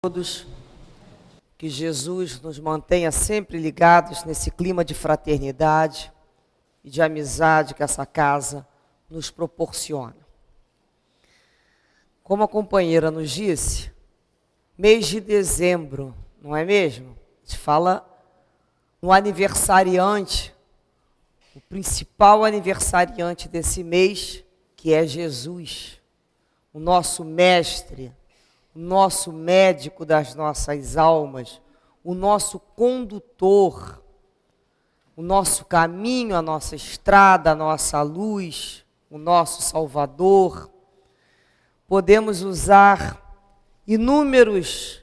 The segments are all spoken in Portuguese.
Todos, que Jesus nos mantenha sempre ligados nesse clima de fraternidade e de amizade que essa casa nos proporciona. Como a companheira nos disse, mês de dezembro, não é mesmo? A gente fala no aniversariante, o principal aniversariante desse mês, que é Jesus, o nosso mestre, o nosso médico das nossas almas, o nosso condutor, o nosso caminho, a nossa estrada, a nossa luz, o nosso Salvador. Podemos usar inúmeros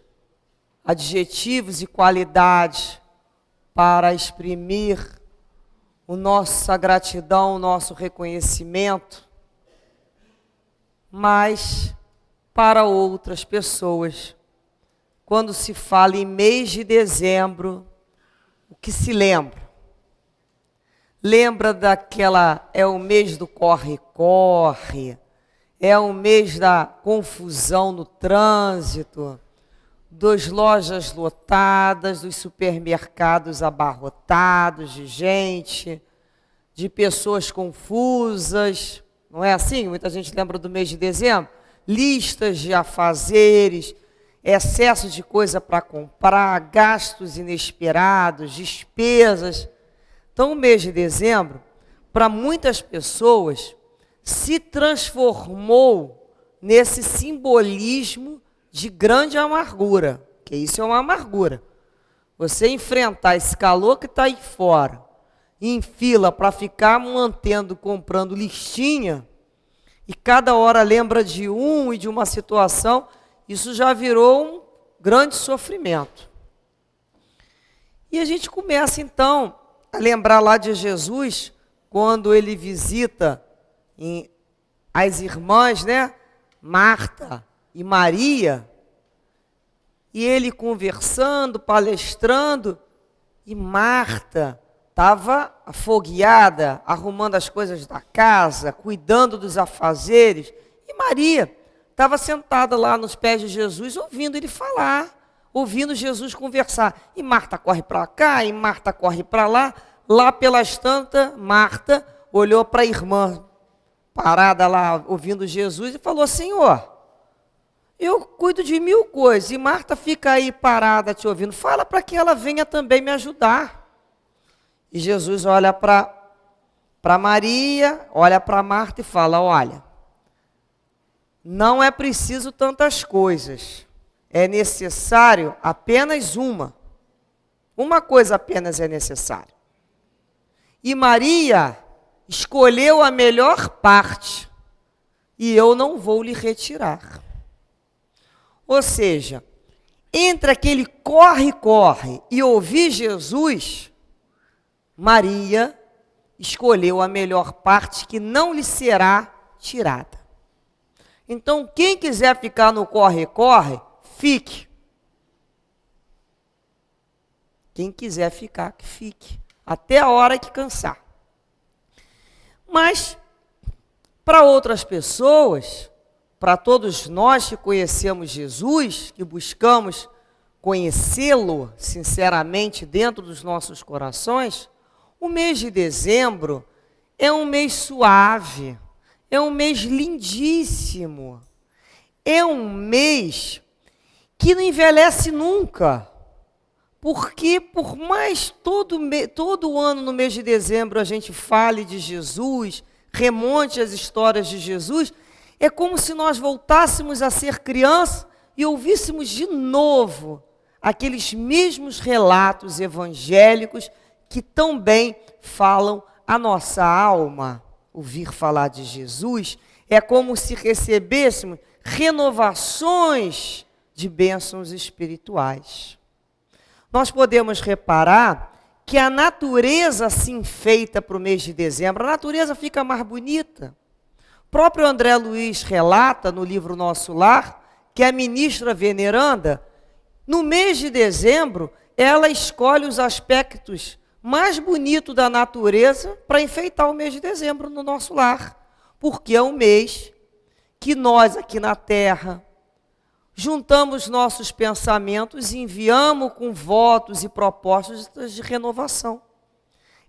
adjetivos e qualidades para exprimir nossa gratidão, o nosso reconhecimento, mas para outras pessoas, quando se fala em mês de dezembro, o que se lembra? Lembra é o mês do corre-corre, é o mês da confusão no trânsito, das lojas lotadas, dos supermercados abarrotados de gente, de pessoas confusas, não é assim? Muita gente lembra do mês de dezembro. Listas de afazeres, excesso de coisa para comprar, gastos inesperados, despesas. Então, o mês de dezembro, para muitas pessoas, se transformou nesse simbolismo de grande amargura, que isso é uma amargura. Você enfrentar esse calor que está aí fora, em fila para ficar mantendo, comprando listinha, e cada hora lembra de um e de uma situação, isso já virou um grande sofrimento. E a gente começa então a lembrar lá de Jesus, quando ele visita as irmãs, né? Marta e Maria, e ele conversando, palestrando, e Marta estava afogueada, arrumando as coisas da casa, cuidando dos afazeres. E Maria estava sentada lá nos pés de Jesus, ouvindo ele falar, ouvindo Jesus conversar. E Marta corre para cá, e Marta corre para lá. Lá pelas tantas, Marta olhou para a irmã parada lá, ouvindo Jesus, e falou: Senhor, eu cuido de 1000 coisas, e Marta fica aí parada te ouvindo. Fala para que ela venha também me ajudar. E Jesus olha para Maria, olha para Marta e fala: olha, não é preciso tantas coisas, é necessário apenas uma coisa apenas é necessária. E Maria escolheu a melhor parte, e eu não vou lhe retirar. Ou seja, entre aquele corre-corre e ouvir Jesus, Maria escolheu a melhor parte que não lhe será tirada. Então, quem quiser ficar no corre-corre, fique. Quem quiser ficar, que fique. Até a hora que cansar. Mas, para outras pessoas, para todos nós que conhecemos Jesus, que buscamos conhecê-lo sinceramente dentro dos nossos corações, o mês de dezembro é um mês suave, é um mês lindíssimo, é um mês que não envelhece nunca, porque por mais todo ano no mês de dezembro a gente fale de Jesus, remonte as histórias de Jesus, é como se nós voltássemos a ser criança e ouvíssemos de novo aqueles mesmos relatos evangélicos que tão bem falam a nossa alma. Ouvir falar de Jesus é como se recebêssemos renovações de bênçãos espirituais. Nós podemos reparar que a natureza assim feita para o mês de dezembro, a natureza fica mais bonita. O próprio André Luiz relata no livro Nosso Lar que a ministra veneranda, no mês de dezembro, ela escolhe os aspectos mais bonito da natureza para enfeitar o mês de dezembro no nosso lar, porque é um mês que nós aqui na terra juntamos nossos pensamentos e enviamos com votos e propostas de renovação.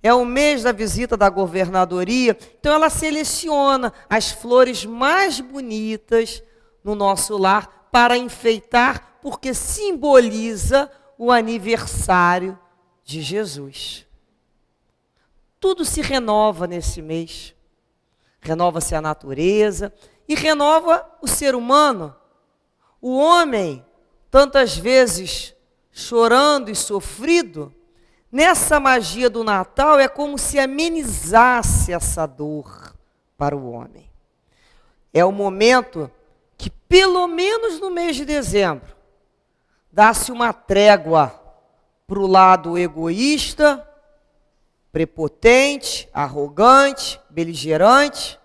É o mês da visita da governadoria, então ela seleciona as flores mais bonitas no nosso lar para enfeitar, porque simboliza o aniversário de Jesus. Tudo se renova nesse mês. Renova-se a natureza e renova o ser humano. O homem, tantas vezes chorando e sofrido, nessa magia do Natal é como se amenizasse essa dor para o homem. É o momento que, pelo menos no mês de dezembro, dá-se uma trégua para o lado egoísta, prepotente, arrogante, beligerante.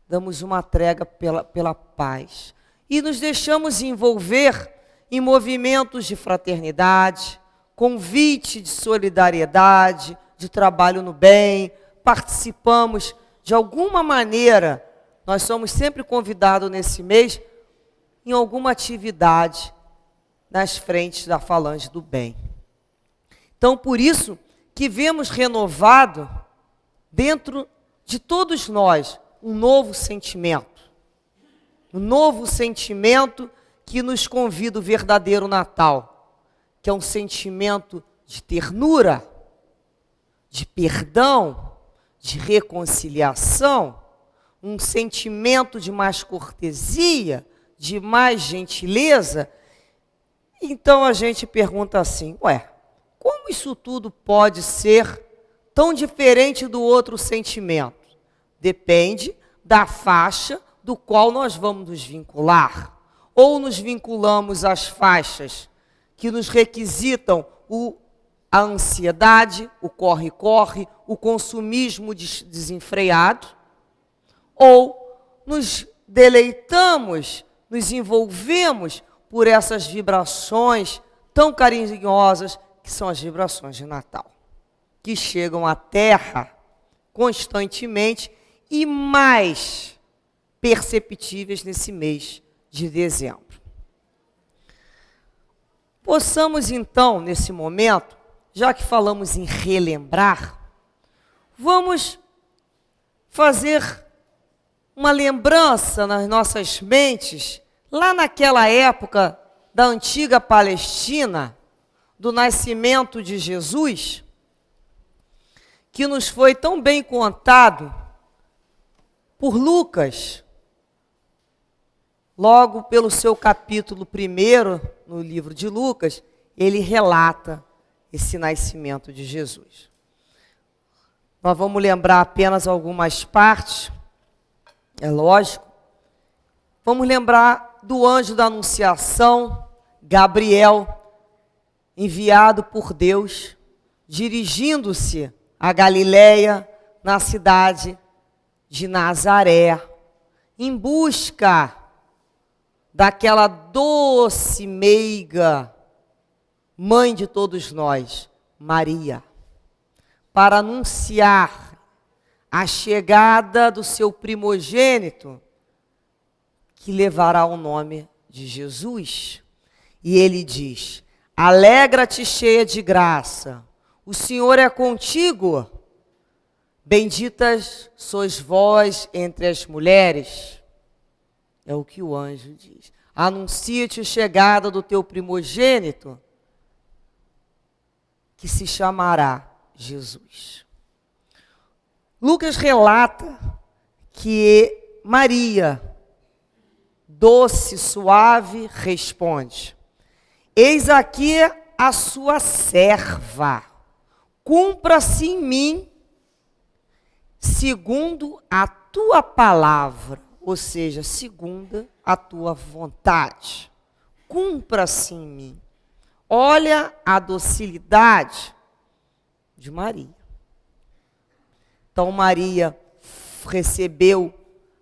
Damos uma trégua pela paz. E nos deixamos envolver em movimentos de fraternidade, convite de solidariedade, de trabalho no bem, participamos de alguma maneira, nós somos sempre convidados nesse mês, em alguma atividade nas frentes da falange do bem. Então, por isso que vemos renovado dentro de todos nós um novo sentimento. Um novo sentimento que nos convida o verdadeiro Natal, que é um sentimento de ternura, de perdão, de reconciliação, um sentimento de mais cortesia, de mais gentileza. Então a gente pergunta assim, como isso tudo pode ser tão diferente do outro sentimento? Depende da faixa do qual nós vamos nos vincular. Ou nos vinculamos às faixas que nos requisitam a ansiedade, o corre-corre, o consumismo desenfreado, ou nos deleitamos, nos envolvemos por essas vibrações tão carinhosas que são as vibrações de Natal, que chegam à Terra constantemente e mais perceptíveis nesse mês de dezembro. Possamos então, nesse momento, já que falamos em relembrar, vamos fazer uma lembrança nas nossas mentes, lá naquela época da antiga Palestina, do nascimento de Jesus, que nos foi tão bem contado por Lucas, logo pelo seu capítulo 1, no livro de Lucas, ele relata esse nascimento de Jesus. Nós vamos lembrar apenas algumas partes, é lógico. Vamos lembrar do anjo da Anunciação, Gabriel, enviado por Deus, dirigindo-se a Galileia, na cidade de Nazaré, em busca daquela doce, meiga, mãe de todos nós, Maria, para anunciar a chegada do seu primogênito, que levará o nome de Jesus. E ele diz: alegra-te, cheia de graça, o Senhor é contigo, benditas sois vós entre as mulheres. É o que o anjo diz. Anuncia-te a chegada do teu primogênito, que se chamará Jesus. Lucas relata que Maria, doce, suave, responde: eis aqui a sua serva, cumpra-se em mim segundo a tua palavra. Ou seja, segundo a tua vontade. Cumpra-se em mim. Olha a docilidade de Maria. Então Maria recebeu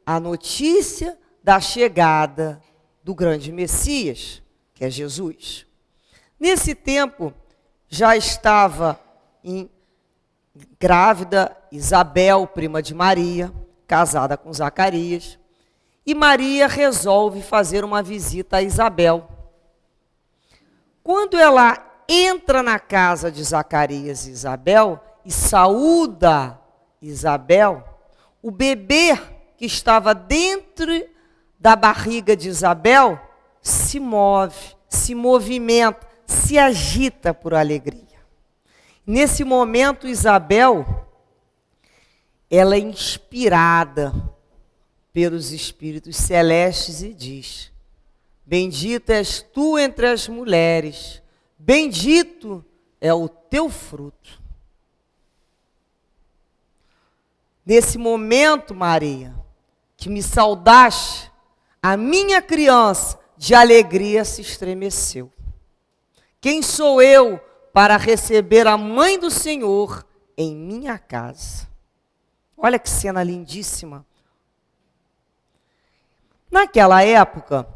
a notícia da chegada do grande Messias, que é Jesus. Nesse tempo, já estava grávida Isabel, prima de Maria, casada com Zacarias. E Maria resolve fazer uma visita a Isabel. Quando ela entra na casa de Zacarias e Isabel e saúda Isabel, o bebê que estava dentro da barriga de Isabel se move, se movimenta, se agita por alegria. Nesse momento, Isabel, ela é inspirada pelos espíritos celestes e diz: bendita és tu entre as mulheres, bendito é o teu fruto. Nesse momento, Maria, que me saudaste, a minha criança de alegria se estremeceu. Quem sou eu para receber a mãe do Senhor em minha casa? Olha que cena lindíssima. Naquela época,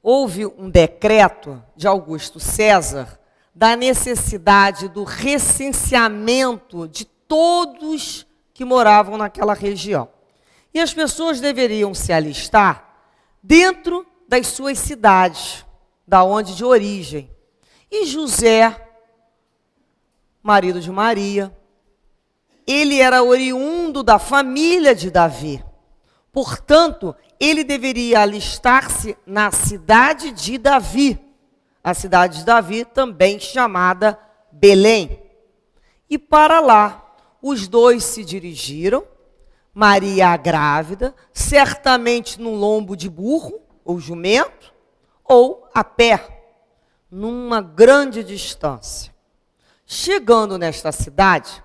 houve um decreto de Augusto César da necessidade do recenseamento de todos que moravam naquela região. E as pessoas deveriam se alistar dentro das suas cidades, da onde de origem. E José, marido de Maria, ele era oriundo da família de Davi. Portanto, ele deveria alistar-se na cidade de Davi. A cidade de Davi, também chamada Belém. E para lá, os dois se dirigiram. Maria grávida, certamente no lombo de burro, ou jumento, ou a pé, numa grande distância. Chegando nesta cidade,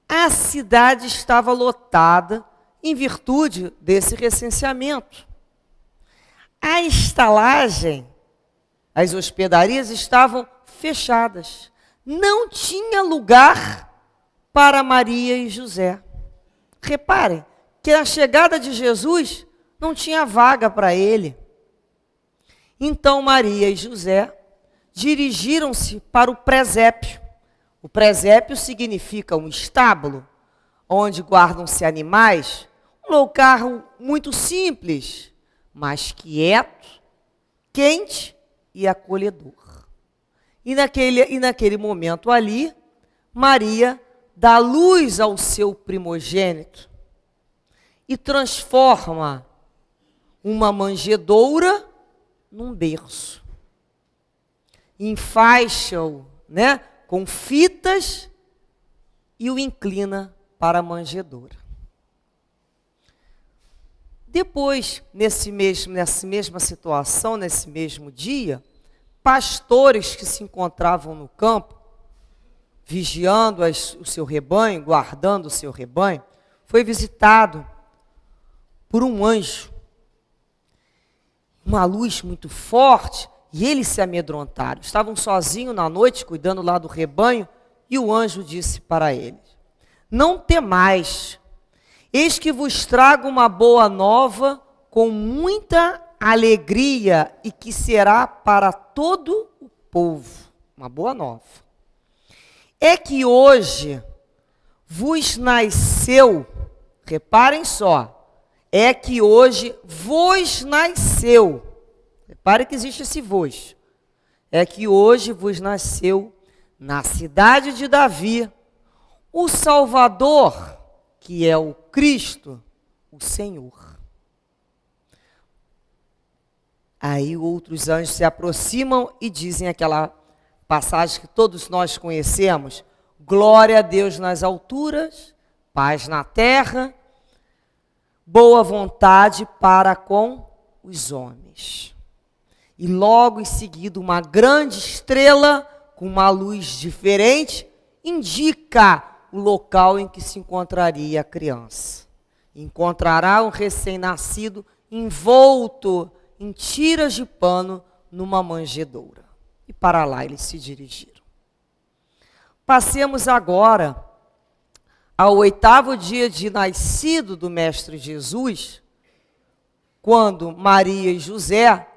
a cidade estava lotada em virtude desse recenseamento. A estalagem, as hospedarias estavam fechadas. Não tinha lugar para Maria e José. Reparem que na chegada de Jesus não tinha vaga para ele. Então Maria e José dirigiram-se para o presépio. O presépio significa um estábulo, onde guardam-se animais, um local muito simples, mas quieto, quente e acolhedor. E naquele momento ali, Maria dá luz ao seu primogênito e transforma uma manjedoura num berço. Enfaixa-o, com fitas e o inclina para a manjedoura. Depois, nessa mesma situação, nesse mesmo dia, pastores que se encontravam no campo, vigiando o seu rebanho, guardando o seu rebanho, foi visitado por um anjo. Uma luz muito forte, e eles se amedrontaram. Estavam sozinhos na noite, cuidando lá do rebanho, e o anjo disse para eles: não temais, eis que vos trago uma boa nova com muita alegria e que será para todo o povo. Uma boa nova. É que hoje vos nasceu, reparem só, é que hoje vos nasceu, repare que existe esse vos, é que hoje vos nasceu na cidade de Davi o Salvador, que é o Cristo, o Senhor. Aí outros anjos se aproximam e dizem aquela passagem que todos nós conhecemos: glória a Deus nas alturas, paz na terra, boa vontade para com os homens. E logo em seguida, uma grande estrela com uma luz diferente indica o local em que se encontraria a criança. Encontrará um recém-nascido envolto em tiras de pano numa manjedoura. E para lá eles se dirigiram. Passemos agora ao 8º dia de nascido do Mestre Jesus, quando Maria e José,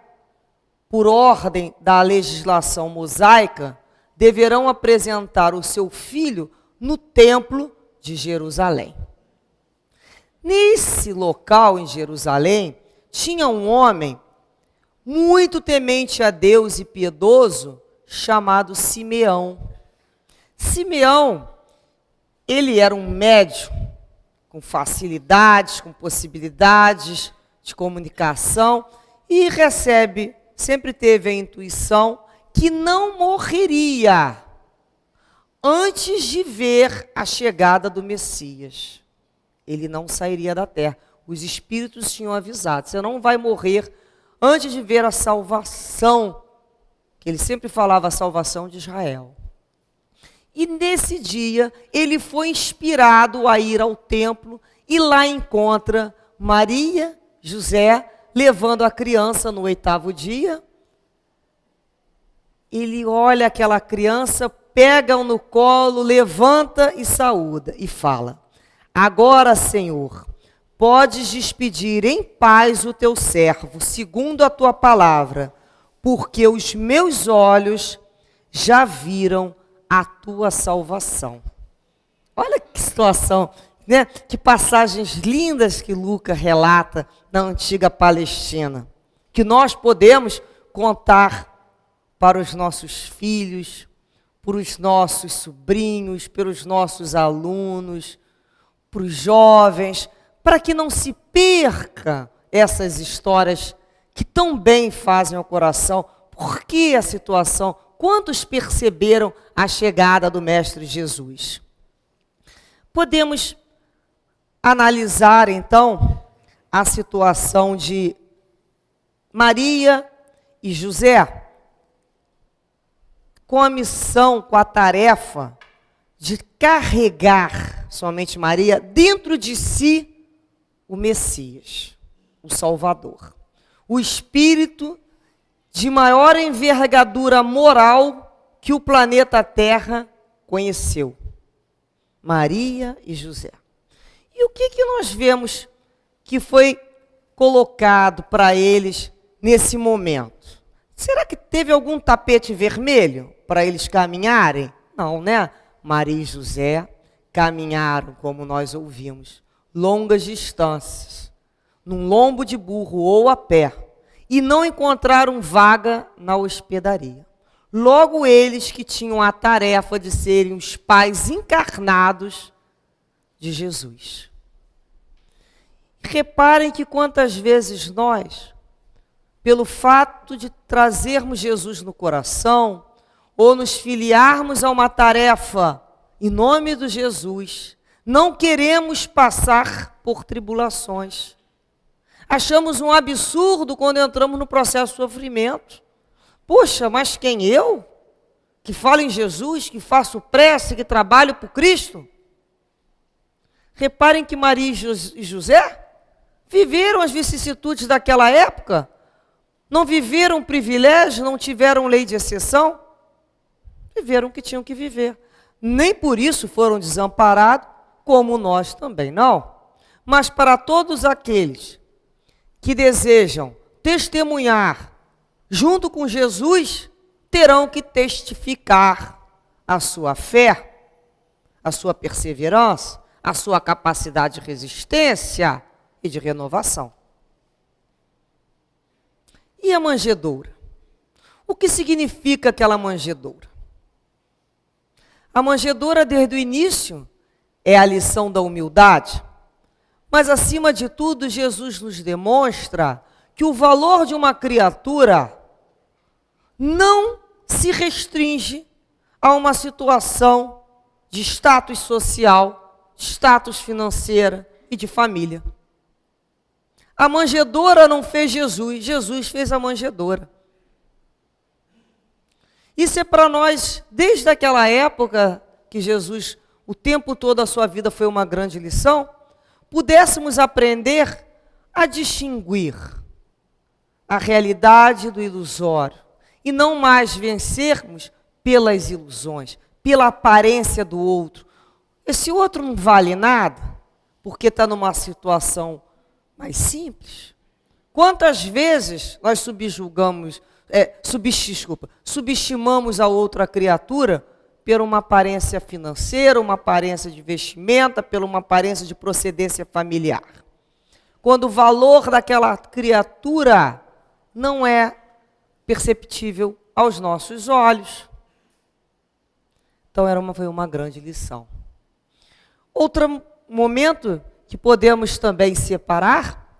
por ordem da legislação mosaica, deverão apresentar o seu filho no templo de Jerusalém. Nesse local, em Jerusalém, tinha um homem muito temente a Deus e piedoso, chamado Simeão. Simeão, ele era um médium com facilidades, com possibilidades de comunicação e sempre teve a intuição que não morreria antes de ver a chegada do Messias. Ele não sairia da terra. Os espíritos tinham avisado, você não vai morrer antes de ver a salvação, que ele sempre falava a salvação de Israel. E nesse dia, ele foi inspirado a ir ao templo e lá encontra Maria, José, levando a criança no 8º dia. Ele olha aquela criança, pega-o no colo, levanta e saúda e fala: agora, Senhor, podes despedir em paz o teu servo, segundo a tua palavra, porque os meus olhos já viram a tua salvação. Olha que situação, né? Que passagens lindas que Lucas relata na antiga Palestina, que nós podemos contar para os nossos filhos, para os nossos sobrinhos, pelos nossos alunos, para os jovens, para que não se perca essas histórias que tão bem fazem ao coração. Por que a situação? Quantos perceberam a chegada do Mestre Jesus? Podemos analisar, então, a situação de Maria e José, com a missão, com a tarefa de carregar somente Maria dentro de si o Messias, o Salvador, o Espírito de maior envergadura moral que o planeta Terra conheceu. Maria e José. E o que nós vemos que foi colocado para eles nesse momento? Será que teve algum tapete vermelho para eles caminharem? Não, né? Maria e José caminharam, como nós ouvimos, longas distâncias, num lombo de burro ou a pé, e não encontraram vaga na hospedaria. Logo eles que tinham a tarefa de serem os pais encarnados de Jesus. Reparem que quantas vezes nós, pelo fato de trazermos Jesus no coração, ou nos filiarmos a uma tarefa em nome de Jesus, não queremos passar por tribulações. Achamos um absurdo quando entramos no processo de sofrimento. Poxa, mas quem eu? Que falo em Jesus, que faço prece, que trabalho por Cristo? Reparem que Maria e José viveram as vicissitudes daquela época, não viveram privilégio, não tiveram lei de exceção, viveram o que tinham que viver. Nem por isso foram desamparados, como nós também não. Mas para todos aqueles que desejam testemunhar junto com Jesus, terão que testificar a sua fé, a sua perseverança, a sua capacidade de resistência e de renovação. E a manjedoura? O que significa aquela manjedoura? A manjedoura, desde o início, é a lição da humildade, mas, acima de tudo, Jesus nos demonstra que o valor de uma criatura não se restringe a uma situação de status social, de status financeiro e de família. A manjedoura não fez Jesus, Jesus fez a manjedoura. Isso é para nós, desde aquela época que Jesus, o tempo todo a sua vida foi uma grande lição, pudéssemos aprender a distinguir a realidade do ilusório e não mais vencermos pelas ilusões, pela aparência do outro. Esse outro não vale nada porque está numa situação mais simples. Quantas vezes nós subestimamos a outra criatura por uma aparência financeira, uma aparência de vestimenta, por uma aparência de procedência familiar. Quando o valor daquela criatura não é perceptível aos nossos olhos. Então foi uma grande lição. Outro momento que podemos também separar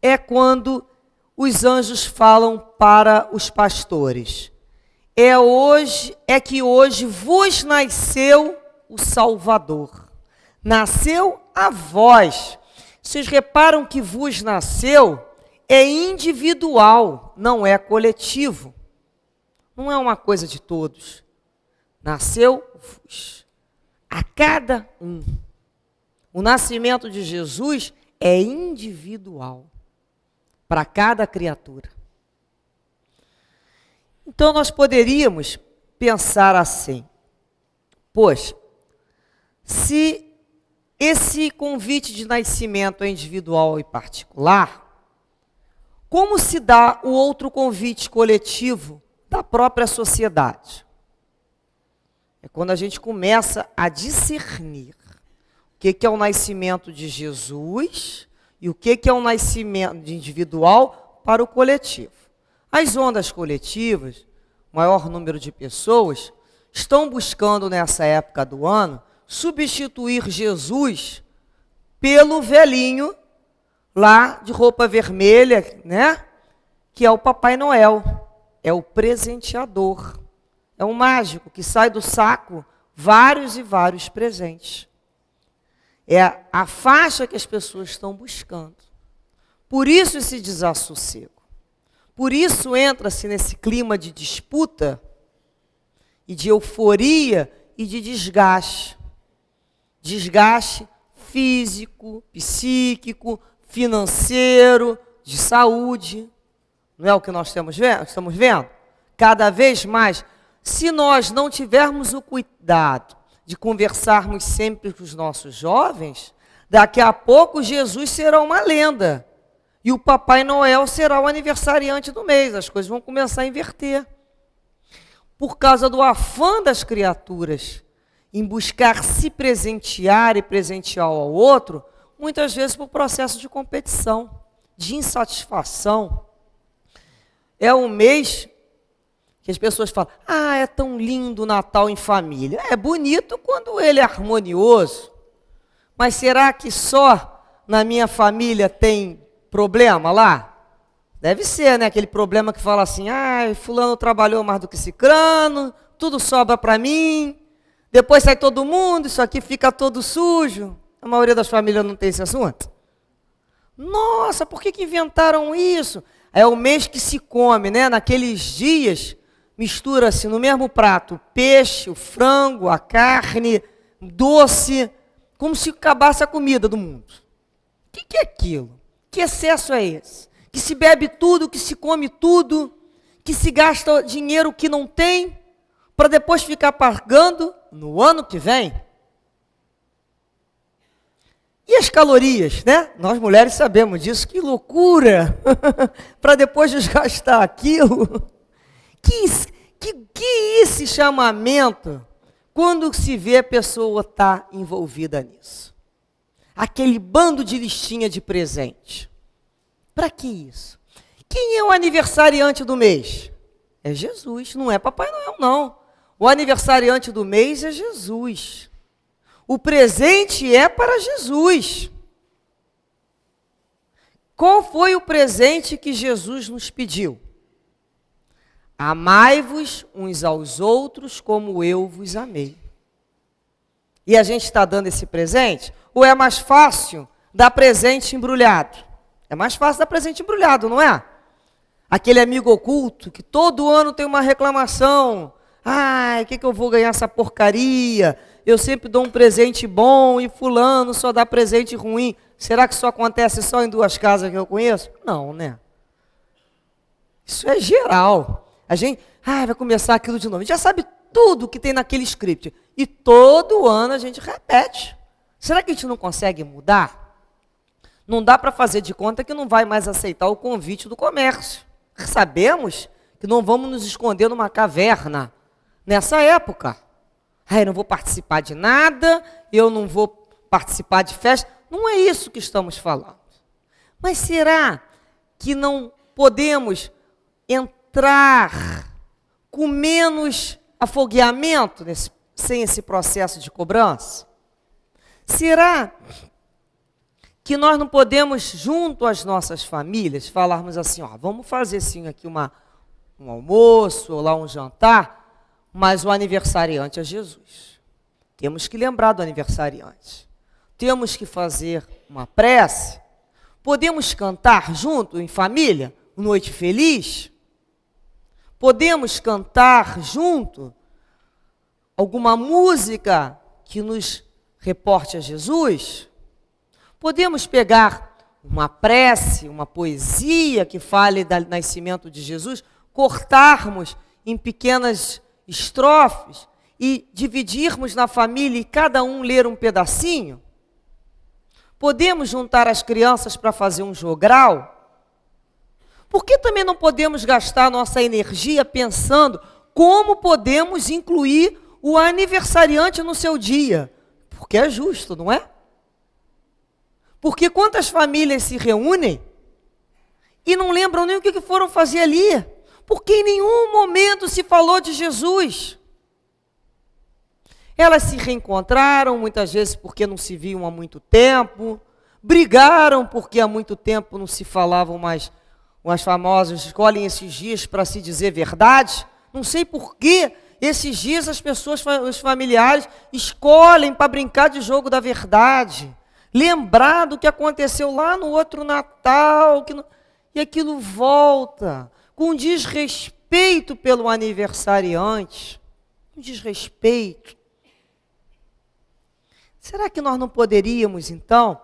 é quando os anjos falam para os pastores. É que hoje vos nasceu o Salvador. Nasceu a vós. Vocês reparam que vos nasceu é individual, não é coletivo. Não é uma coisa de todos. Nasceu-vos. A cada um. O nascimento de Jesus é individual. Para cada criatura. Então nós poderíamos pensar assim. Poxa, se esse convite de nascimento é individual e particular, como se dá o outro convite coletivo da própria sociedade? É quando a gente começa a discernir o que é o nascimento de Jesus e o que é o nascimento individual para o coletivo. As ondas coletivas, o maior número de pessoas, estão buscando nessa época do ano substituir Jesus pelo velhinho lá de roupa vermelha, né? Que é o Papai Noel, é o presenteador, é um mágico que sai do saco vários e vários presentes. É a faixa que as pessoas estão buscando. Por isso esse desassossego. Por isso entra-se nesse clima de disputa e de euforia e de desgaste. Desgaste físico, psíquico, financeiro, de saúde. Não é o que nós estamos vendo? Cada vez mais, se nós não tivermos o cuidado de conversarmos sempre com os nossos jovens, daqui a pouco Jesus será uma lenda. E o Papai Noel será o aniversariante do mês. As coisas vão começar a inverter. Por causa do afã das criaturas em buscar se presentear e presentear ao outro, muitas vezes por processo de competição, de insatisfação. É um mês que as pessoas falam, é tão lindo o Natal em família. É bonito quando ele é harmonioso. Mas será que só na minha família tem problema lá? Deve ser, né? Aquele problema que fala assim, fulano trabalhou mais do que cicrano, tudo sobra para mim, depois sai todo mundo, isso aqui fica todo sujo. A maioria das famílias não tem esse assunto. Nossa, por que inventaram isso? É o mês que se come, né? Naqueles dias, mistura-se no mesmo prato o peixe, o frango, a carne, doce, como se acabasse a comida do mundo. O que é aquilo? Que excesso é esse? Que se bebe tudo, que se come tudo, que se gasta dinheiro que não tem, para depois ficar pagando no ano que vem? E as calorias, né? Nós mulheres sabemos disso, que loucura! Para depois desgastar aquilo. Que esse chamamento, quando se vê a pessoa está envolvida nisso? Aquele bando de listinha de presente. Para que isso? Quem é o aniversariante do mês? É Jesus, não é Papai Noel, não. O aniversariante do mês é Jesus. O presente é para Jesus. Qual foi o presente que Jesus nos pediu? Amai-vos uns aos outros como eu vos amei. E a gente está dando esse presente? Ou é mais fácil dar presente embrulhado? É mais fácil dar presente embrulhado, não é? Aquele amigo oculto que todo ano tem uma reclamação. O que eu vou ganhar essa porcaria? Eu sempre dou um presente bom e fulano só dá presente ruim. Será que isso acontece só em 2 casas que eu conheço? Não, né? Isso é geral. A gente, vai começar aquilo de novo. A gente já sabe tudo que tem naquele script. E todo ano a gente repete. Será que a gente não consegue mudar? Não dá para fazer de conta que não vai mais aceitar o convite do comércio. Sabemos que não vamos nos esconder numa caverna nessa época. Eu não vou participar de nada, eu não vou participar de festa. Não é isso que estamos falando. Mas será que não podemos entrar com menos afogueamento sem esse processo de cobrança? Será que nós não podemos, junto às nossas famílias, falarmos assim, vamos fazer sim aqui um almoço ou lá um jantar, mas o aniversariante é Jesus. Temos que lembrar do aniversariante. Temos que fazer uma prece. Podemos cantar junto, em família, Noite Feliz? Podemos cantar junto alguma música que nos reporte a Jesus? Podemos pegar uma prece, uma poesia que fale do nascimento de Jesus, cortarmos em pequenas estrofes e dividirmos na família e cada um ler um pedacinho? Podemos juntar as crianças para fazer um jogral? Por que também não podemos gastar nossa energia pensando como podemos incluir o aniversariante no seu dia? Porque é justo, não é? Porque quantas famílias se reúnem e não lembram nem o que foram fazer ali? Porque em nenhum momento se falou de Jesus. Elas se reencontraram, muitas vezes porque não se viam há muito tempo, brigaram porque há muito tempo não se falavam mais. As famosas escolhem esses dias para se dizer verdade. Não sei por que esses dias as pessoas, os familiares, escolhem para brincar de jogo da verdade. Lembrar do que aconteceu lá no outro Natal, e aquilo volta com desrespeito pelo aniversariante. Um desrespeito. Será que nós não poderíamos, então,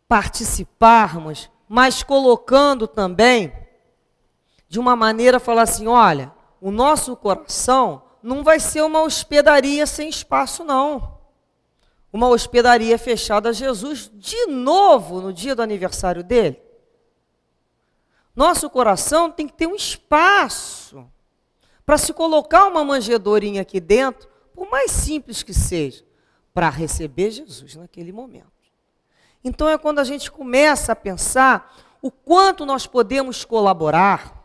participarmos, mas colocando também, de uma maneira, falar assim, olha, o nosso coração não vai ser uma hospedaria sem espaço, não. Uma hospedaria fechada a Jesus, de novo, no dia do aniversário dele. Nosso coração tem que ter um espaço para se colocar uma manjedourinha aqui dentro, por mais simples que seja, para receber Jesus naquele momento. Então é quando a gente começa a pensar o quanto nós podemos colaborar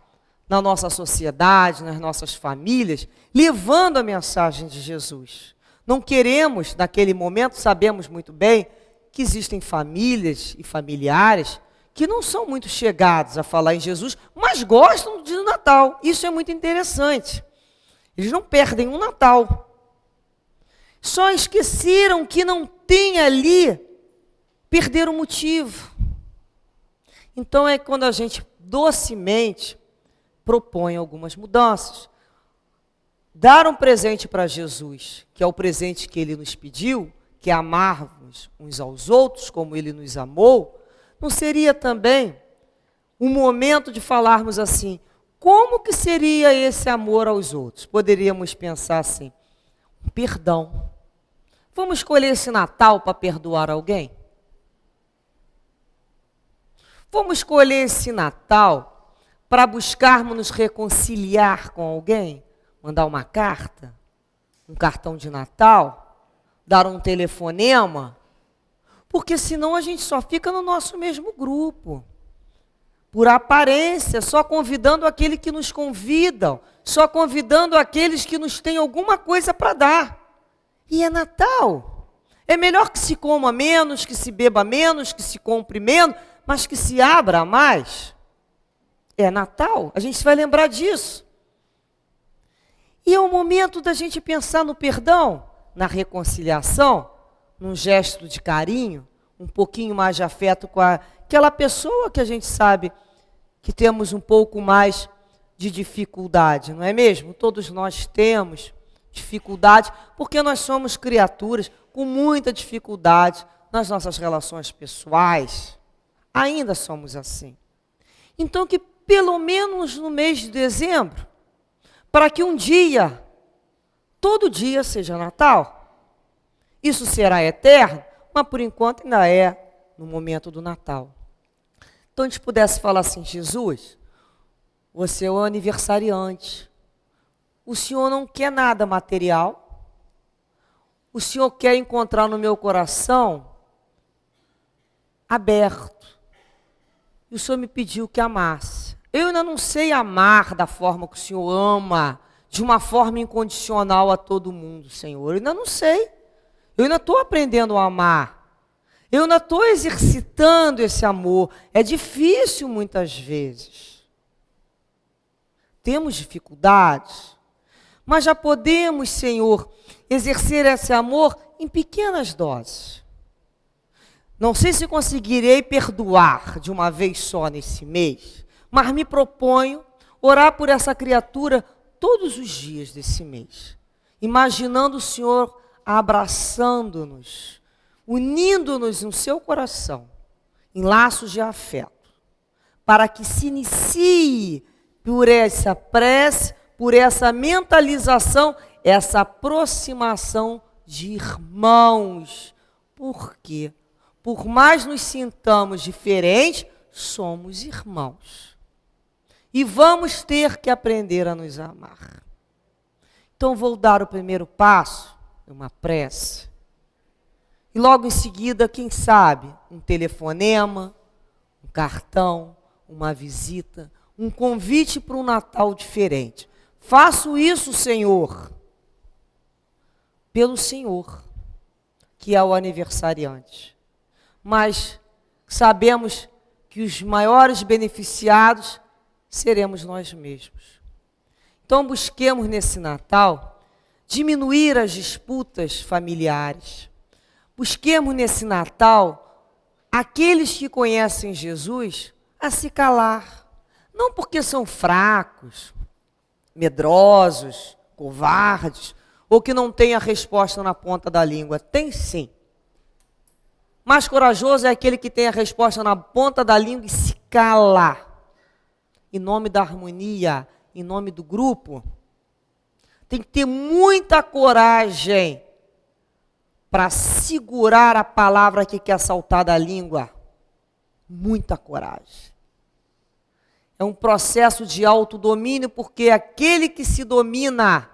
na nossa sociedade, nas nossas famílias, levando a mensagem de Jesus. Não queremos, naquele momento, sabemos muito bem que existem famílias e familiares que não são muito chegados a falar em Jesus, mas gostam do dia do Natal. Isso é muito interessante. Eles não perdem um Natal. Só esqueceram que não tem ali, perderam o motivo. Então é quando a gente docemente propõe algumas mudanças. Dar um presente para Jesus, que é o presente que ele nos pediu, que é amarmos uns aos outros como ele nos amou, não seria também um momento de falarmos assim, como que seria esse amor aos outros? Poderíamos pensar assim, perdão. Vamos escolher esse Natal para perdoar alguém? Vamos escolher esse Natal para buscarmos nos reconciliar com alguém? Mandar uma carta? Um cartão de Natal? Dar um telefonema? Porque senão a gente só fica no nosso mesmo grupo. Por aparência, só convidando aquele que nos convidam, só convidando aqueles que nos têm alguma coisa para dar. E é Natal. É melhor que se coma menos, que se beba menos, que se compre menos, mas que se abra mais. É Natal, a gente vai lembrar disso. E é o momento da gente pensar no perdão, na reconciliação, num gesto de carinho, um pouquinho mais de afeto com aquela pessoa que a gente sabe que temos um pouco mais de dificuldade, não é mesmo? Todos nós temos dificuldade, porque nós somos criaturas com muita dificuldade nas nossas relações pessoais. Ainda somos assim. Então, que pelo menos no mês de dezembro, para que um dia, todo dia seja Natal. Isso será eterno, mas por enquanto ainda é no momento do Natal. Então a gente pudesse falar assim, Jesus, você é o aniversariante. o Senhor não quer nada material. O Senhor quer encontrar no meu coração aberto. E o Senhor me pediu que amasse. Eu ainda não sei amar da forma que o Senhor ama, de uma forma incondicional a todo mundo, Senhor. Eu ainda não sei. Eu ainda estou aprendendo a amar. Eu ainda estou exercitando esse amor. É difícil muitas vezes. Temos dificuldades, mas já podemos, Senhor, exercer esse amor em pequenas doses. Não sei se conseguirei perdoar de uma vez só nesse mês, mas me proponho orar por essa criatura todos os dias desse mês, imaginando o Senhor abraçando-nos, unindo-nos no seu coração, em laços de afeto, para que se inicie por essa prece, por essa mentalização, essa aproximação de irmãos. Por quê? Por mais nos sintamos diferentes, somos irmãos. E vamos ter que aprender a nos amar. Então vou dar o primeiro passo, uma prece. E logo em seguida, quem sabe, um telefonema, um cartão, uma visita, um convite para um Natal diferente. Faço isso, Senhor, pelo Senhor, que é o aniversariante. Mas sabemos que os maiores beneficiados seremos nós mesmos. Então busquemos nesse Natal diminuir as disputas familiares. Busquemos nesse Natal aqueles que conhecem Jesus a se calar. Não porque são fracos, medrosos, covardes, ou que não têm a resposta na ponta da língua. Tem sim. Mais corajoso é aquele que tem a resposta na ponta da língua e se cala. Em nome da harmonia, em nome do grupo. Tem que ter muita coragem para segurar a palavra que quer saltar da língua. Muita coragem. É um processo de autodomínio, porque aquele que se domina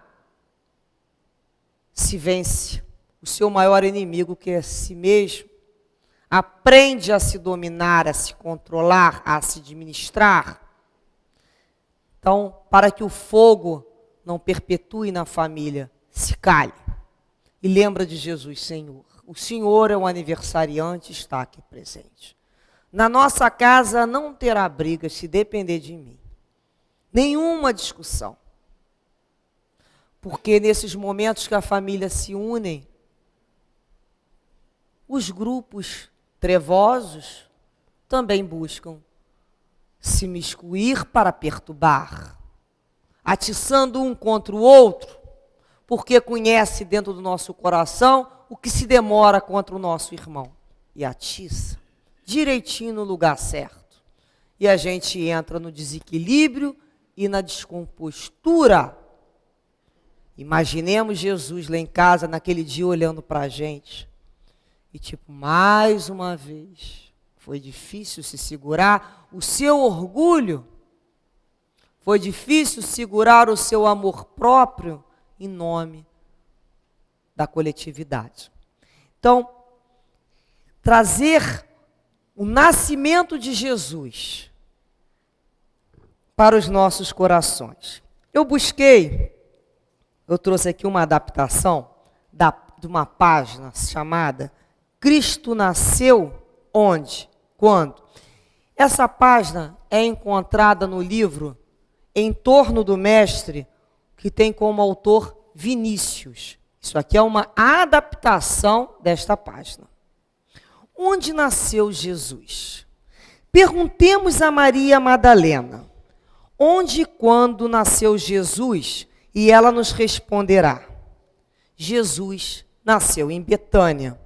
se vence. O seu maior inimigo, que é si mesmo, aprende a se dominar, a se controlar, a se administrar. Então, para que o fogo não perpetue na família, se cale. E lembra de Jesus, Senhor. O Senhor é o aniversariante, está aqui presente. Na nossa casa não terá briga se depender de mim. Nenhuma discussão. Porque nesses momentos que a família se unem, os grupos trevosos também buscam se miscuir para perturbar, atiçando um contra o outro, porque conhece dentro do nosso coração o que se demora contra o nosso irmão. E atiça direitinho no lugar certo. E a gente entra no desequilíbrio e na descompostura. Imaginemos Jesus lá em casa, naquele dia, olhando para a gente. E tipo, mais uma vez, foi difícil se segurar o seu orgulho. Foi difícil segurar o seu amor próprio em nome da coletividade. Então, trazer o nascimento de Jesus para os nossos corações. Eu trouxe aqui uma adaptação de uma página chamada Cristo Nasceu Onde? Quando? Essa página é encontrada no livro Em Torno do Mestre, que tem como autor Vinícius. Isso aqui é uma adaptação desta página. Onde nasceu Jesus? Perguntemos a Maria Madalena, onde e quando nasceu Jesus? E ela nos responderá. Jesus nasceu em Betânia.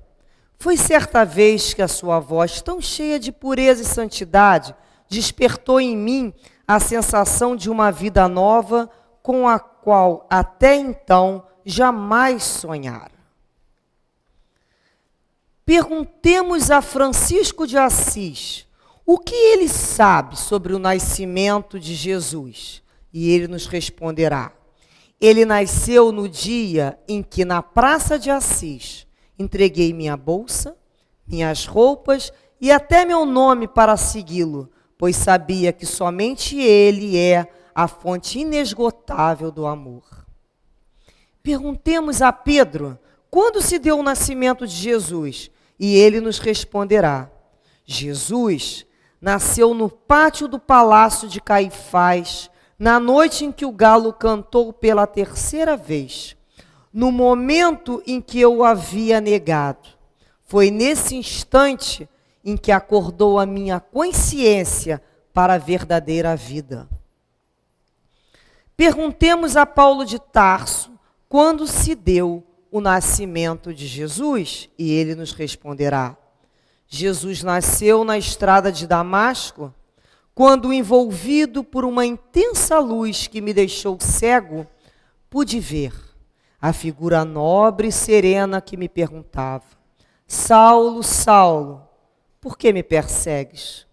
Foi certa vez que a sua voz, tão cheia de pureza e santidade, despertou em mim a sensação de uma vida nova com a qual até então jamais sonhara. Perguntemos a Francisco de Assis o que ele sabe sobre o nascimento de Jesus, e ele nos responderá. Ele nasceu no dia em que, na Praça de Assis, entreguei minha bolsa, minhas roupas e até meu nome para segui-lo, pois sabia que somente ele é a fonte inesgotável do amor. Perguntemos a Pedro quando se deu o nascimento de Jesus, e ele nos responderá: Jesus nasceu no pátio do palácio de Caifás, na noite em que o galo cantou pela terceira vez, no momento em que eu o havia negado. Foi nesse instante em que acordou a minha consciência para a verdadeira vida. Perguntemos a Paulo de Tarso quando se deu o nascimento de Jesus, e ele nos responderá: Jesus nasceu na estrada de Damasco, quando, envolvido por uma intensa luz que me deixou cego, pude ver a figura nobre e serena que me perguntava: Saulo, Saulo, por que me persegues?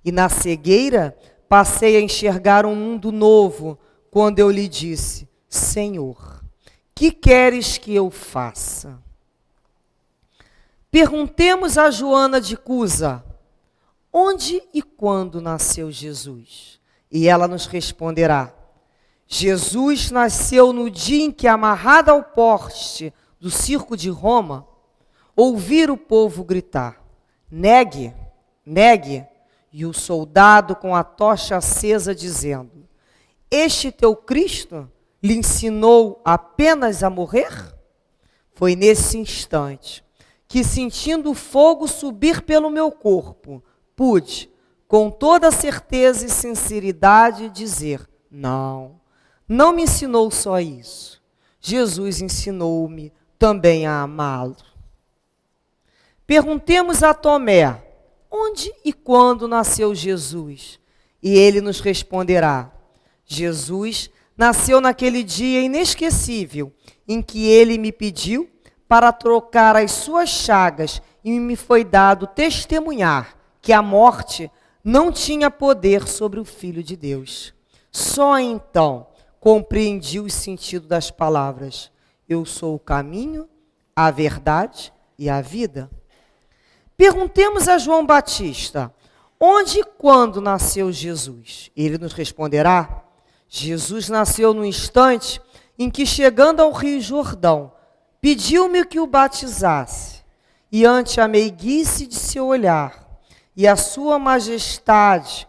E na cegueira passei a enxergar um mundo novo, quando eu lhe disse: Senhor, que queres que eu faça? Perguntemos a Joana de Cusa: onde e quando nasceu Jesus? E ela nos responderá: Jesus nasceu no dia em que, amarrado ao poste do circo de Roma, ouvir o povo gritar: negue, negue, e o soldado com a tocha acesa dizendo: este teu Cristo lhe ensinou apenas a morrer? Foi nesse instante que, sentindo o fogo subir pelo meu corpo, pude, com toda certeza e sinceridade, dizer: não, não me ensinou só isso. Jesus ensinou-me também a amá-lo. Perguntemos a Tomé: onde e quando nasceu Jesus? E ele nos responderá: Jesus nasceu naquele dia inesquecível em que ele me pediu para trocar as suas chagas e me foi dado testemunhar que a morte não tinha poder sobre o Filho de Deus. Só então compreendi o sentido das palavras: eu sou o caminho, a verdade e a vida. Perguntemos a João Batista: onde e quando nasceu Jesus? Ele nos responderá: Jesus nasceu no instante em que, chegando ao Rio Jordão, pediu-me que o batizasse, e ante a meiguice de seu olhar e a sua majestade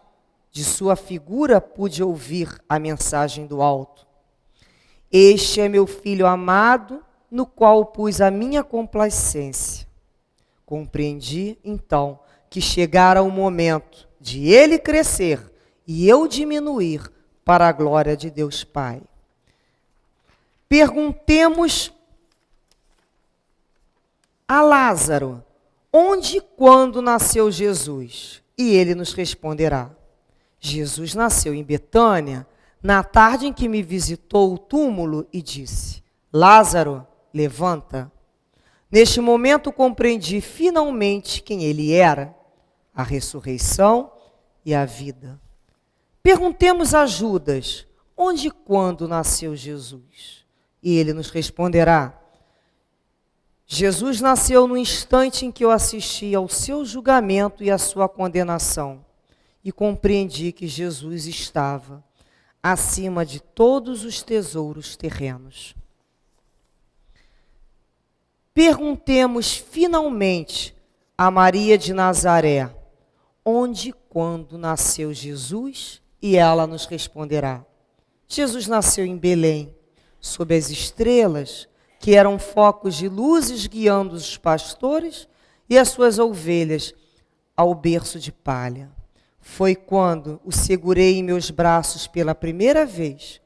de sua figura, pude ouvir a mensagem do alto: este é meu filho amado, no qual pus a minha complacência. Compreendi, então, que chegara o momento de ele crescer e eu diminuir para a glória de Deus Pai. Perguntemos a Lázaro: onde e quando nasceu Jesus? E ele nos responderá: Jesus nasceu em Betânia, na tarde em que me visitou o túmulo e disse: Lázaro, levanta. Neste momento compreendi finalmente quem ele era, a ressurreição e a vida. Perguntemos a Judas: onde e quando nasceu Jesus? E ele nos responderá: Jesus nasceu no instante em que eu assisti ao seu julgamento e à sua condenação, e compreendi que Jesus estava acima de todos os tesouros terrenos. Perguntemos finalmente a Maria de Nazaré: onde e quando nasceu Jesus? E ela nos responderá: Jesus nasceu em Belém, sob as estrelas, que eram focos de luzes guiando os pastores e as suas ovelhas ao berço de palha. Foi quando o segurei em meus braços pela primeira vez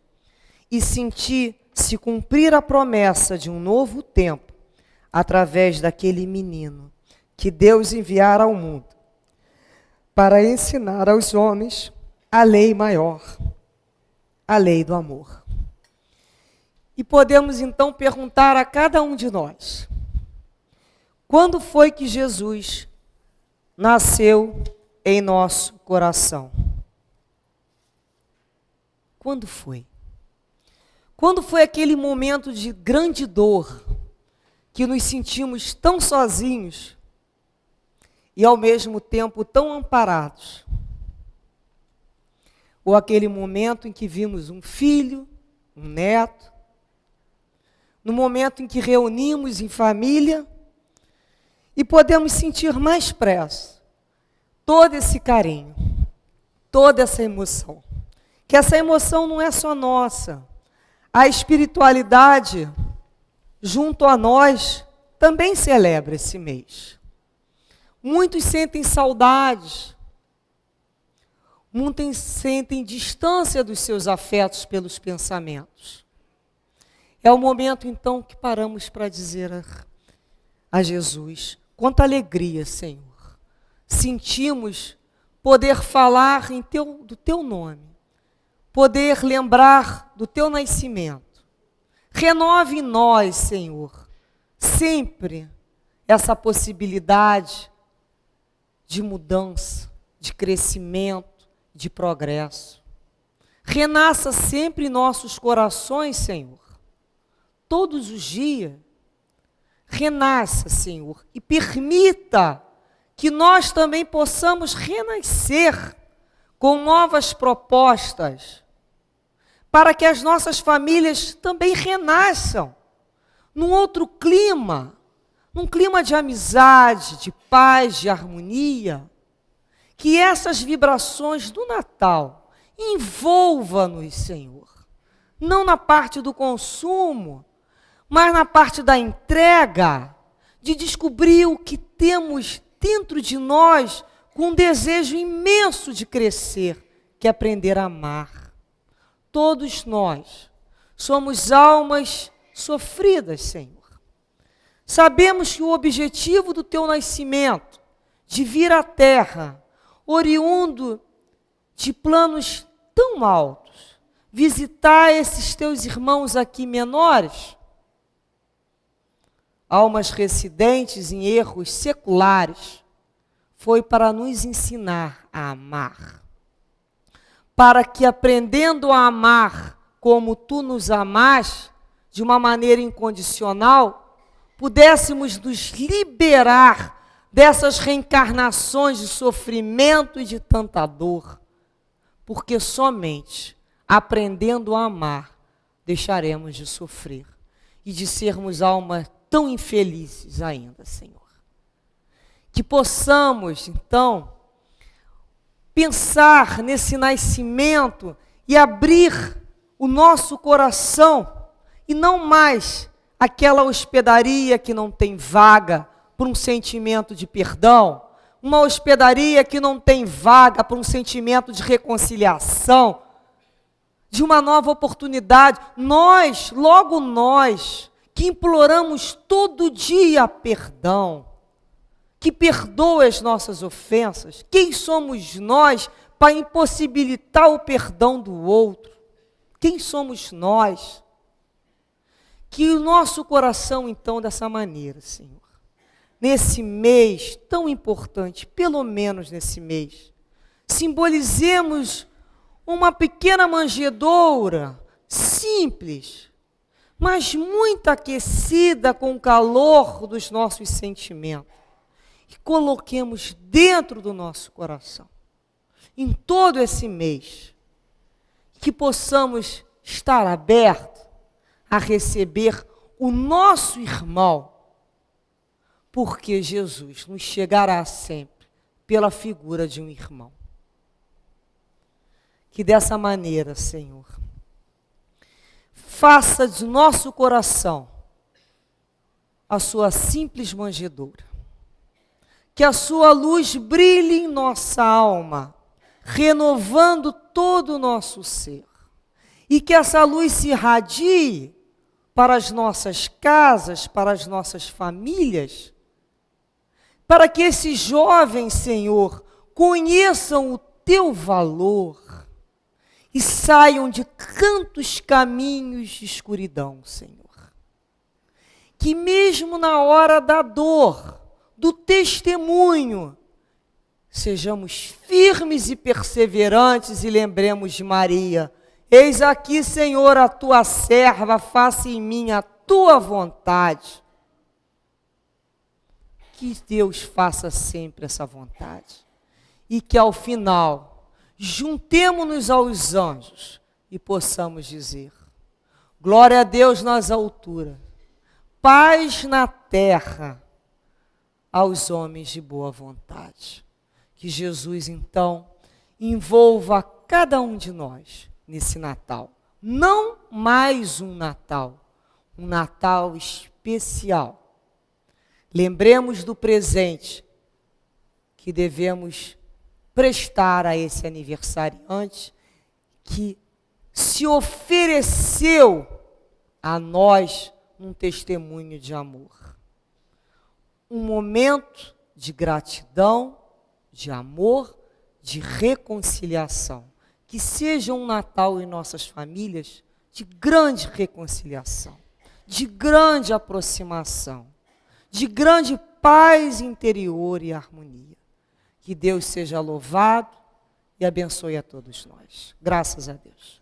e senti se cumprir a promessa de um novo tempo através daquele menino que Deus enviara ao mundo para ensinar aos homens a lei maior, a lei do amor. E podemos então perguntar a cada um de nós: quando foi que Jesus nasceu em nosso coração? Quando foi? Quando foi aquele momento de grande dor, que nos sentimos tão sozinhos e ao mesmo tempo tão amparados? Ou aquele momento em que vimos um filho, um neto, no momento em que reunimos em família e podemos sentir mais expresso todo esse carinho, toda essa emoção. Que essa emoção não é só nossa. A espiritualidade, junto a nós, também celebra esse mês. Muitos sentem saudades, muitos sentem distância dos seus afetos pelos pensamentos. É o momento, então, que paramos para dizer a Jesus: quanta alegria, Senhor, sentimos poder falar do Teu nome, poder lembrar do Teu nascimento. Renove em nós, Senhor, sempre essa possibilidade de mudança, de crescimento, de progresso. Renasça sempre em nossos corações, Senhor, todos os dias. Renasça, Senhor, e permita que nós também possamos renascer com novas propostas, para que as nossas famílias também renasçam num outro clima, num clima de amizade, de paz, de harmonia. Que essas vibrações do Natal envolvam-nos, Senhor, não na parte do consumo, mas na parte da entrega, de descobrir o que temos dentro de nós, com um desejo imenso de crescer, que é aprender a amar. Todos nós somos almas sofridas, Senhor. Sabemos que o objetivo do Teu nascimento, de vir à Terra, oriundo de planos tão altos, visitar esses Teus irmãos aqui menores, almas residentes em erros seculares, foi para nos ensinar a amar. Para que, aprendendo a amar como Tu nos amaste, de uma maneira incondicional, pudéssemos nos liberar dessas reencarnações de sofrimento e de tanta dor. Porque somente aprendendo a amar, deixaremos de sofrer e de sermos almas tão infelizes ainda, Senhor. Que possamos, então, pensar nesse nascimento e abrir o nosso coração, e não mais aquela hospedaria que não tem vaga por um sentimento de perdão, uma hospedaria que não tem vaga por um sentimento de reconciliação, de uma nova oportunidade. Nós, logo nós, que imploramos todo dia perdão, que perdoa as nossas ofensas, quem somos nós para impossibilitar o perdão do outro? Quem somos nós? Que o nosso coração, então, dessa maneira, Senhor, nesse mês tão importante, pelo menos nesse mês, simbolizemos uma pequena manjedoura, simples, mas muito aquecida com o calor dos nossos sentimentos. E coloquemos dentro do nosso coração, em todo esse mês, que possamos estar abertos a receber o nosso irmão, porque Jesus nos chegará sempre pela figura de um irmão. Que dessa maneira, Senhor, faça de nosso coração a sua simples manjedoura. Que a sua luz brilhe em nossa alma, renovando todo o nosso ser. E que essa luz se irradie para as nossas casas, para as nossas famílias, para que esses jovens, Senhor, conheçam o Teu valor e saiam de tantos caminhos de escuridão, Senhor. Que mesmo na hora da dor, do testemunho, sejamos firmes e perseverantes e lembremos de Maria. Eis aqui, Senhor, a tua serva, faça em mim a tua vontade. Que Deus faça sempre essa vontade. E que ao final, juntemo-nos aos anjos e possamos dizer: glória a Deus nas alturas, paz na terra aos homens de boa vontade. Que Jesus, então, envolva cada um de nós nesse Natal. Não mais um Natal especial. Lembremos do presente que devemos prestar a esse aniversariante que se ofereceu a nós um testemunho de amor. Um momento de gratidão, de amor, de reconciliação. Que seja um Natal em nossas famílias de grande reconciliação, de grande aproximação, de grande paz interior e harmonia. Que Deus seja louvado e abençoe a todos nós. Graças a Deus.